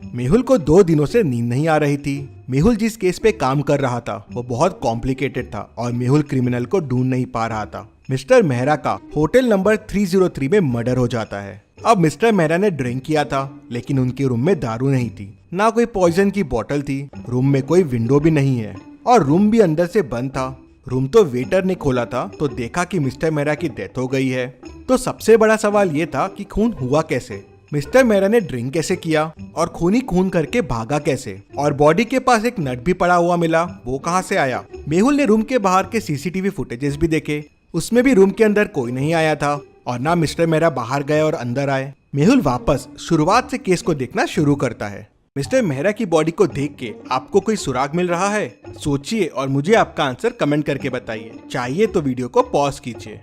मेहुल को 2 दिनों से नींद नहीं आ रही थी। मेहुल जिस केस पे काम कर रहा था वो बहुत कॉम्प्लिकेटेड था और मेहुल क्रिमिनल को ढूंढ नहीं पा रहा था। मिस्टर मेहरा का होटल नंबर 303 में मर्डर हो जाता है। अब मिस्टर मेहरा ने ड्रिंक किया था लेकिन उनके रूम में दारू नहीं थी, ना कोई पॉइजन की बोतल थी, रूम में कोई विंडो भी नहीं है और रूम भी अंदर से बंद था। रूम तो वेटर ने खोला था तो देखा कि मिस्टर मेहरा की डेथ हो गई है। तो सबसे बड़ा सवाल ये था कि खून हुआ कैसे, मिस्टर मेहरा ने ड्रिंक कैसे किया और खून ही खून करके भागा कैसे, और बॉडी के पास एक नट भी पड़ा हुआ मिला, वो कहाँ से आया। मेहुल ने रूम के बाहर के सीसीटीवी फुटेजेस भी देखे, उसमें भी रूम के अंदर कोई नहीं आया था और ना मिस्टर मेहरा बाहर गए और अंदर आए। मेहुल वापस शुरुआत से केस को देखना शुरू करता है। मिस्टर मेहरा की बॉडी को देख के आपको कोई सुराग मिल रहा है? सोचिए और मुझे आपका आंसर कमेंट करके बताइए। चाहिए तो वीडियो को पॉज कीजिए।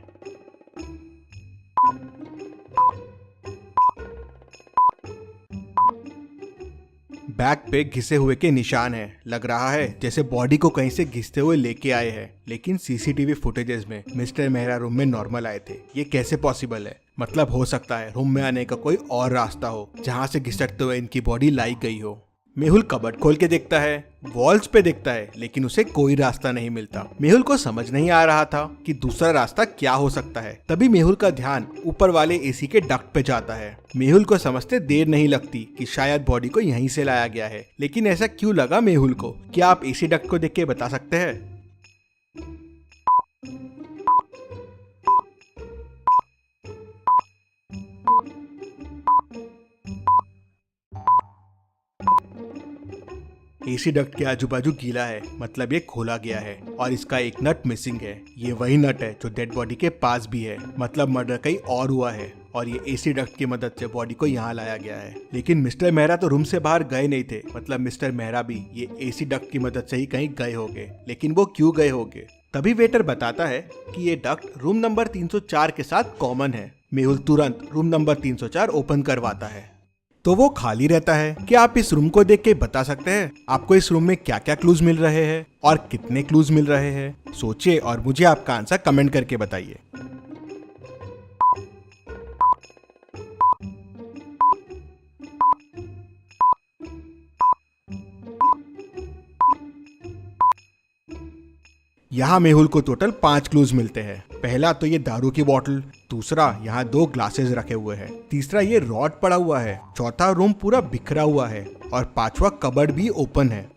बैक पे घिसे हुए के निशान हैं। लग रहा है जैसे बॉडी को कहीं से घिसते हुए लेके आए हैं, लेकिन सीसीटीवी फुटेजेस में मिस्टर मेहरा रूम में नॉर्मल आए थे। ये कैसे पॉसिबल है? मतलब हो सकता है रूम में आने का कोई और रास्ता हो जहाँ से घिसटते हुए इनकी बॉडी लाई गई हो। मेहुल कबर्ड खोल के देखता है, वॉल्स पे देखता है, लेकिन उसे कोई रास्ता नहीं मिलता। मेहुल को समझ नहीं आ रहा था कि दूसरा रास्ता क्या हो सकता है। तभी मेहुल का ध्यान ऊपर वाले एसी के डक्ट पे जाता है। मेहुल को समझते देर नहीं लगती कि शायद बॉडी को यहीं से लाया गया है, लेकिन ऐसा क्यों लगा मेहुल को? क्या आप एसी डक्ट को देख के बता सकते हैं? एसी डक्ट के आजू बाजू गीला है, मतलब ये खोला गया है और इसका एक नट मिसिंग है। ये वही नट है जो डेड बॉडी के पास भी है, मतलब मर्डर कहीं और हुआ है और ये एसी डक्ट की मदद से बॉडी को यहाँ लाया गया है। लेकिन मिस्टर मेहरा तो रूम से बाहर गए नहीं थे, मतलब मिस्टर मेहरा भी ये एसी डक्ट की मदद से ही कहीं गए होंगे। लेकिन वो क्यों गए होंगे? तभी वेटर बताता है कि ये डक्ट रूम नंबर 304 के साथ कॉमन है। मेहुल तुरंत रूम नंबर 304 ओपन करवाता है तो वो खाली रहता है। क्या आप इस रूम को देख के बता सकते हैं आपको इस रूम में क्या क्या क्लूज मिल रहे हैं और कितने क्लूज मिल रहे हैं? सोचिए और मुझे आपका आंसर कमेंट करके बताइए। यहाँ मेहुल को टोटल 5 क्लूज मिलते हैं। पहला तो ये दारू की बोतल, दूसरा यहाँ 2 ग्लासेस रखे हुए हैं, तीसरा ये रॉड पड़ा हुआ है, चौथा रूम पूरा बिखरा हुआ है और 5वां कबर्ड भी ओपन है।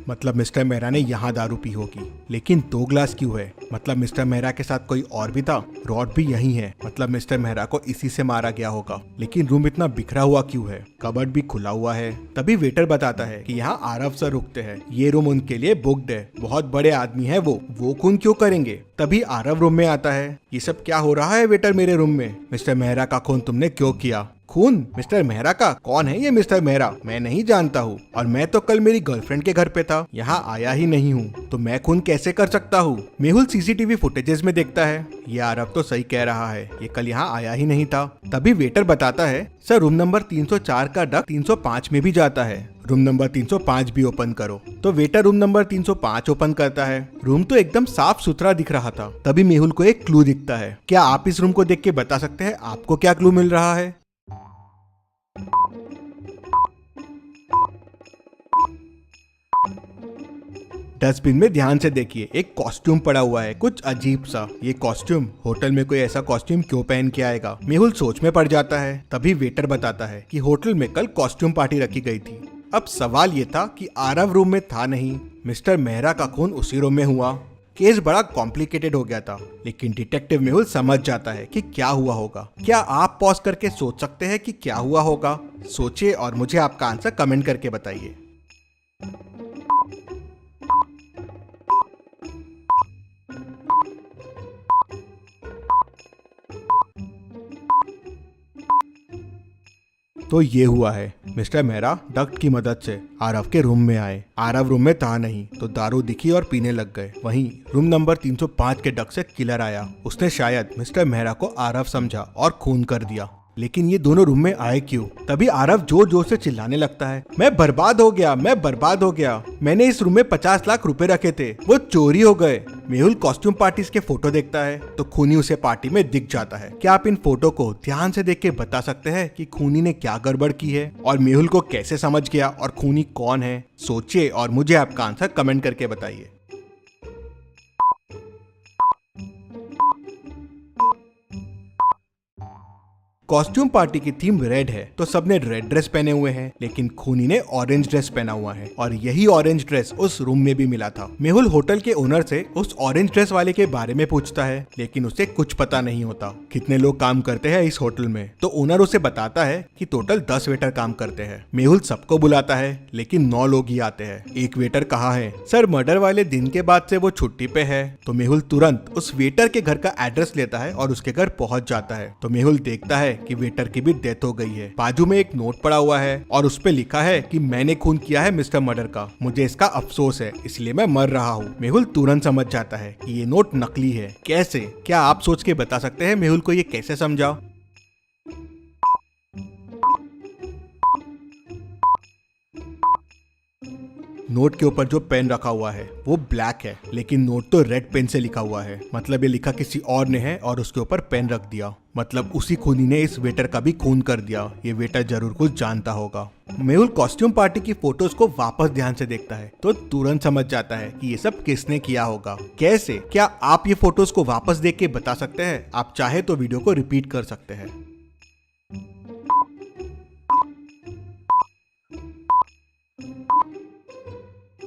मतलब मिस्टर मेहरा ने यहाँ दारू पी होगी। लेकिन 2 ग्लास क्यों है? मतलब मिस्टर मेहरा के साथ कोई और भी था। रॉड भी यही है, मतलब मिस्टर मेहरा को इसी से मारा गया होगा। लेकिन रूम इतना बिखरा हुआ क्यों है? कबर्ड भी खुला हुआ है। तभी वेटर बताता है कि यहाँ आरव सर रुकते हैं, ये रूम उनके लिए बुक्ड है, बहुत बड़े आदमी है वो खून क्यों करेंगे? तभी आरव रूम में आता है। ये सब क्या हो रहा है वेटर मेरे रूम में? मिस्टर मेहरा का खून तुमने क्यों किया? खून मिस्टर मेहरा का? कौन है ये मिस्टर मेहरा? मैं नहीं जानता हूँ और मैं तो कल मेरी गर्लफ्रेंड के घर पे था, यहाँ आया ही नहीं हूँ, तो मैं खून कैसे कर सकता हूँ? मेहुल सीसीटीवी फुटेजेस में देखता है, ये आरव तो सही कह रहा है, ये कल यहाँ आया ही नहीं था। तभी वेटर बताता है, सर रूम नंबर 304 का डक्ट 305 में भी जाता है, रूम नंबर 305 भी ओपन करो। तो वेटर रूम नंबर 305 ओपन करता है। रूम तो एकदम साफ सुथरा दिख रहा था। तभी मेहुल को एक क्लू दिखता है। क्या आप इस रूम को देख के बता सकते हैं आपको क्या क्लू मिल रहा है? डस्टबिन में ध्यान से देखिए, एक कॉस्ट्यूम पड़ा हुआ है, कुछ अजीब सा। ये कॉस्ट्यूम, होटल में कोई ऐसा कॉस्ट्यूम क्यों पहन के आएगा? मेहुल सोच में पड़ जाता है। तभी वेटर बताता है कि होटल में कल कॉस्ट्यूम पार्टी रखी गई थी। अब सवाल ये था कि आरव रूम में था नहीं, मिस्टर मेहरा का खून उसी रूम में हुआ। केस बड़ा कॉम्प्लिकेटेड हो गया था, लेकिन डिटेक्टिव मेहुल समझ जाता है कि क्या हुआ होगा। क्या आप पॉज करके सोच सकते हैं कि क्या हुआ होगा? सोचिए और मुझे आपका आंसर कमेंट करके बताइए। तो ये हुआ है, मिस्टर मेहरा डक्ट की मदद से आरव के रूम में आए। आरव रूम में था नहीं तो दारू दिखी और पीने लग गए। वहीं रूम नंबर 305 के डक्ट से किलर आया। उसने शायद मिस्टर मेहरा को आरव समझा और खून कर दिया। लेकिन ये दोनों रूम में आए क्यों? तभी आरव जोर जोर से चिल्लाने लगता है, मैं बर्बाद हो गया, मैं बर्बाद हो गया, मैंने इस रूम में 50 लाख रुपए रखे थे, वो चोरी हो गए। मेहुल कॉस्ट्यूम पार्टीज के फोटो देखता है तो खूनी उसे पार्टी में दिख जाता है। क्या आप इन फोटो को ध्यान से देख के बता सकते हैं कि खूनी ने क्या गड़बड़ की है और मेहुल को कैसे समझ गया और खूनी कौन है? सोचिए और मुझे आपका आंसर कमेंट करके बताइए। कॉस्ट्यूम पार्टी की थीम रेड है तो सबने रेड ड्रेस पहने हुए हैं, लेकिन खूनी ने ऑरेंज ड्रेस पहना हुआ है और यही ऑरेंज ड्रेस उस रूम में भी मिला था। मेहुल होटल के ओनर से उस ऑरेंज ड्रेस वाले के बारे में पूछता है, लेकिन उसे कुछ पता नहीं होता कितने लोग काम करते हैं इस होटल में। तो ओनर उसे बताता है कि टोटल 10 वेटर काम करते हैं। मेहुल सबको बुलाता है लेकिन 9 लोग ही आते हैं। एक वेटर कहाँ है? सर मर्डर वाले दिन के बाद से वो छुट्टी पे है। तो मेहुल तुरंत उस वेटर के घर का एड्रेस लेता है और उसके घर पहुंच जाता है। तो मेहुल देखता है कि वेटर की भी डेथ हो गई है। बाजू में एक नोट पड़ा हुआ है और उस पे लिखा है कि मैंने खून किया है मिस्टर मर्डर का, मुझे इसका अफसोस है, इसलिए मैं मर रहा हूँ। मेहुल तुरंत समझ जाता है कि ये नोट नकली है। कैसे? क्या आप सोच के बता सकते हैं मेहुल को ये कैसे समझा? नोट के ऊपर जो पेन रखा हुआ है वो ब्लैक है, लेकिन नोट तो रेड पेन से लिखा हुआ है। मतलब ये लिखा किसी और ने है और उसके ऊपर पेन रख दिया। मतलब उसी खूनी ने इस वेटर का भी खून कर दिया। ये वेटर जरूर कुछ जानता होगा। मेहुल कॉस्ट्यूम पार्टी की फोटोज को वापस ध्यान से देखता है तो तुरंत समझ जाता है कि ये सब किसने किया होगा। कैसे? क्या आप ये फोटोज को वापस देख के बता सकते हैं? आप चाहे तो वीडियो को रिपीट कर सकते हैं।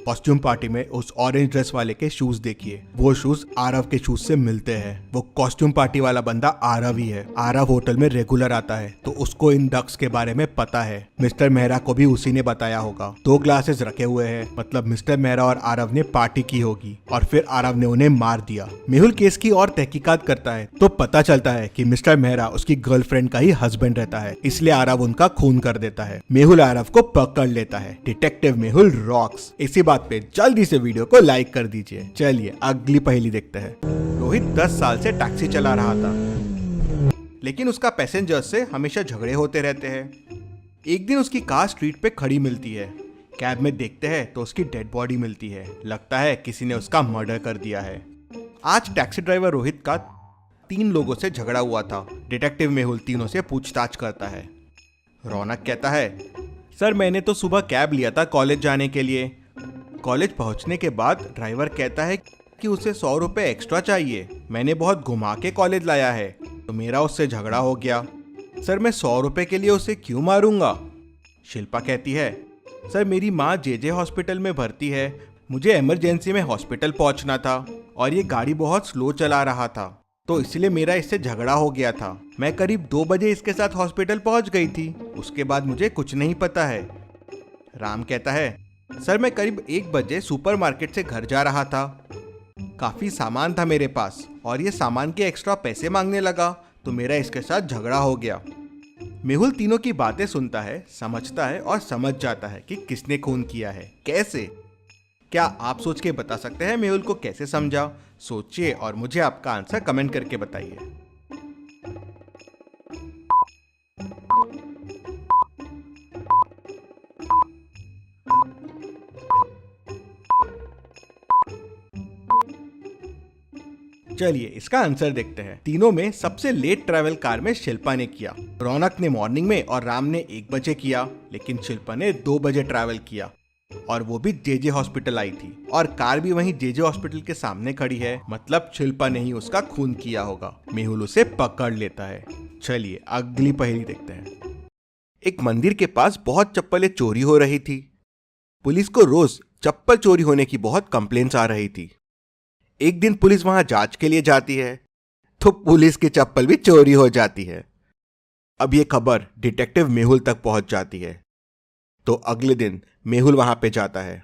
कॉस्ट्यूम पार्टी में उस ऑरेंज ड्रेस वाले के शूज देखिए, वो शूज आरव के शूज से मिलते हैं। वो कॉस्ट्यूम पार्टी वाला बंदा आरव ही है। आरव होटल में रेगुलर आता है तो उसको इन डक्स के बारे में पता है। मिस्टर मेहरा को भी उसी ने बताया होगा। 2 ग्लासेस रखे हुए हैं, मतलब मिस्टर मेहरा और आरव ने पार्टी की होगी और फिर आरव ने उन्हें मार दिया। मेहुल केस की और तहकीकात करता है तो पता चलता है कि मिस्टर मेहरा उसकी गर्लफ्रेंड का ही हस्बैंड रहता है, इसलिए आरव उनका खून कर देता है। मेहुल आरव को पकड़ लेता है। Detective Mehul rocks. इसी बात पे जल्दी से वीडियो को लाइक कर दीजिए। चलिए अगली पहेली देखते हैं। रोहित 10 साल से टैक्सी चला रहा था, लेकिन उसका पैसेंजर्स से हमेशा झगड़े होते रहते हैं। एक दिन उसकी कार स्ट्रीट पे खड़ी मिलती है। कैब में देखते हैं तो उसकी डेड बॉडी मिलती है। लगता है किसी ने उसका मर्डर कर दिया है। आज टैक्सी ड्राइवर रोहित का 3 लोगों से झगड़ा हुआ था। डिटेक्टिव मेहुल तीनों से पूछताछ करता है। रौनक कहता है, सर मैंने तो सुबह कैब लिया था कॉलेज जाने के लिए। कॉलेज पहुंचने के बाद ड्राइवर कहता है कि उसे 100 रुपए एक्स्ट्रा चाहिए। मैंने बहुत घुमा के कॉलेज लाया है तो मेरा उससे झगड़ा हो गया। सर मैं 100 रुपए के लिए उसे क्यों मारूंगा? शिल्पा कहती है, सर मेरी माँ जेजे हॉस्पिटल में भर्ती है, मुझे इमरजेंसी में हॉस्पिटल पहुंचना था और ये गाड़ी बहुत स्लो चला रहा था तो इसलिए मेरा इससे झगड़ा हो गया था। मैं करीब 2 बजे इसके साथ हॉस्पिटल पहुंच गई थी, उसके बाद मुझे कुछ नहीं पता है। राम कहता है, सर मैं करीब 1 बजे सुपरमार्केट से घर जा रहा था, काफी सामान था मेरे पास और ये सामान के एक्स्ट्रा पैसे मांगने लगा तो मेरा इसके साथ झगड़ा हो गया। मेहुल तीनों की बातें सुनता है, समझता है और समझ जाता है कि किसने खून किया है। कैसे? क्या आप सोच के बता सकते हैं मेहुल को कैसे समझा? सोचिए और मुझे आपका आंसर कमेंट करके बताइए। चलिए इसका आंसर देखते हैं। तीनों में सबसे लेट ट्रैवल कार में शिल्पा ने किया। रौनक ने मॉर्निंग में और राम ने 1 बजे किया, लेकिन शिल्पा ने 2 बजे ट्रैवल किया और वो भी जेजे हॉस्पिटल आई थी और कार भी वहीं जेजे हॉस्पिटल के सामने खड़ी है। मतलब शिल्पा ने ही उसका खून किया होगा। मेहुल उसे पकड़ लेता है। चलिए अगली पहेली देखते हैं। एक मंदिर के पास बहुत चप्पलें चोरी हो रही थी। पुलिस को रोज चप्पल चोरी होने की बहुत कंप्लेंट्स आ रही थी। एक दिन पुलिस वहां जांच के लिए जाती है तो पुलिस की चप्पल भी चोरी हो जाती है। अब ये खबर डिटेक्टिव मेहुल तक पहुंच जाती है तो अगले दिन मेहुल वहां पे जाता है,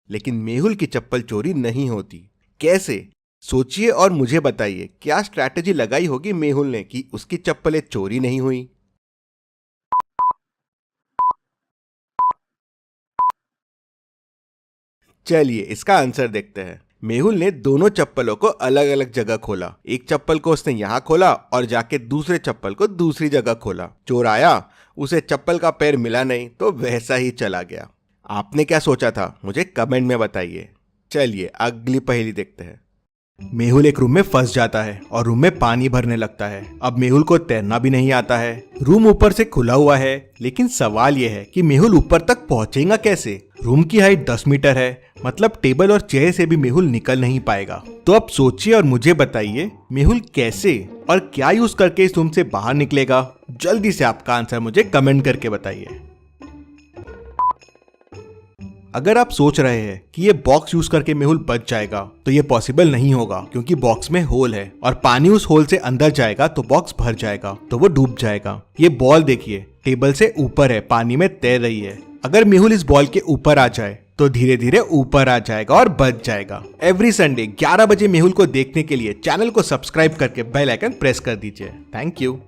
लेकिन मेहुल की चप्पल चोरी नहीं होती। कैसे? सोचिए और मुझे बताइए क्या स्ट्रैटेजी लगाई होगी मेहुल ने कि उसकी चप्पलें चोरी नहीं हुई। चलिए इसका आंसर देखते हैं। मेहुल ने दोनों चप्पलों को अलग अलग जगह खोला। एक चप्पल को उसने यहाँ खोला और जाके दूसरे चप्पल को दूसरी जगह खोला। चोर आया, उसे चप्पल का पैर मिला नहीं तो वैसा ही चला गया। आपने क्या सोचा था मुझे कमेंट में बताइए। चलिए अगली पहेली देखते हैं। मेहुल एक रूम में फंस जाता है और रूम में पानी भरने लगता है। अब मेहुल को तैरना भी नहीं आता है। रूम ऊपर से खुला हुआ है, लेकिन सवाल यह है कि मेहुल ऊपर तक पहुंचेगा कैसे। रूम की हाइट 10 मीटर है, मतलब टेबल और चेयर से भी मेहुल निकल नहीं पाएगा। तो अब सोचिए और मुझे बताइए मेहुल कैसे और क्या यूज करके इस रूम से बाहर निकलेगा। जल्दी से आपका आंसर मुझे कमेंट करके बताइए। अगर आप सोच रहे हैं कि ये बॉक्स यूज करके मेहुल बच जाएगा तो ये पॉसिबल नहीं होगा, क्योंकि बॉक्स में होल है और पानी उस होल से अंदर जाएगा तो बॉक्स भर जाएगा, तो वो डूब जाएगा। ये बॉल देखिए टेबल से ऊपर है, पानी में तैर रही है। अगर मेहुल इस बॉल के ऊपर आ जाए तो धीरे धीरे ऊपर आ जाएगा और बच जाएगा। एवरी संडे 11 बजे मेहुल को देखने के लिए चैनल को सब्सक्राइब करके बेल आइकन प्रेस कर दीजिए। Thank you.